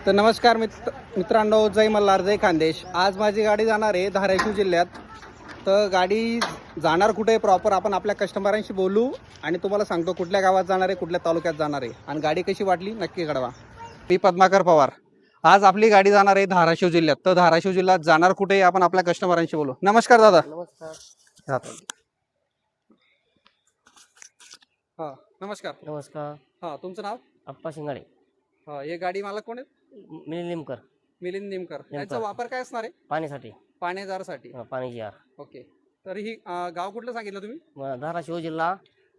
तर नमस्कार मित्रांनो, जय मल्हार जय खानदेश। आज माझी गाडी जाणार आहे धाराशिव जिल्ह्यात। तर गाडी जाणार कुठे प्रॉपर आपण आपल्या कस्टमरांशी बोलू आणि तुम्हाला सांगतो कुठल्या गावात जाणार आहे, कुठल्या तालुक्यात जाणार आहे आणि गाडी कशी वाटली नक्की कळवा। मी पद्माकर पवार। आज आपली गाडी जाणार आहे धाराशिव जिल्ह्यात। तर धाराशिव जिल्ह्यात जाणार कुठे आपण आपल्या कस्टमरांशी बोलू। नमस्कार दादा। नमस्कार। हां नमस्कार। नमस्कार। हां तुमचं नाव? अप्पा शिंगाडे। हां हे गाडी मालक कोण आहेत? मिलिंद निमकर। मिलिंद निमकर। याचा वापर काय असणार आहे? पाण्यासाठी। पाण्याजारसाठी। पाण्याची यार। ओके। तर ही गाव कुठलं सांगितलं तुम्ही? धाराशिव जिल्हा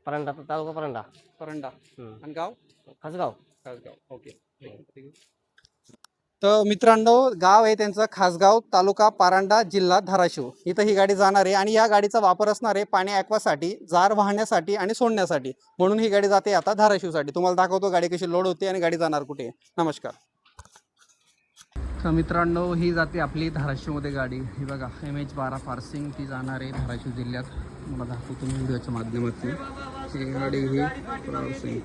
परंडा तालुका परंडा। परंडा आणि गाव खासगाव। खासगाव। ओके। तर मित्रांनो गाव आहे त्यांचं खासगाव, तालुका पारंडा, जिल्हा धाराशिव। इथं ही गाडी जाणार आहे आणि या गाडीचा वापर असणार आहे पाणी ॲक्वासाठी, जार वाहण्यासाठी आणि सोडण्यासाठी। म्हणून ही गाडी जाते आता धाराशिवसाठी। तुम्हाला दाखवतो गाडी कशी लोड होते आणि गाडी जाणार कुठे। नमस्कार। तर मित्रांनो ही जाते आपली धाराशिवमध्ये गाडी। ही बघा MH12 फार्सिंग ती जाणार आहे धाराशिव जिल्ह्यात। मला दाखवतो मी व्हिडिओच्या माध्यमातून ही गाडी ही फार्सिंग।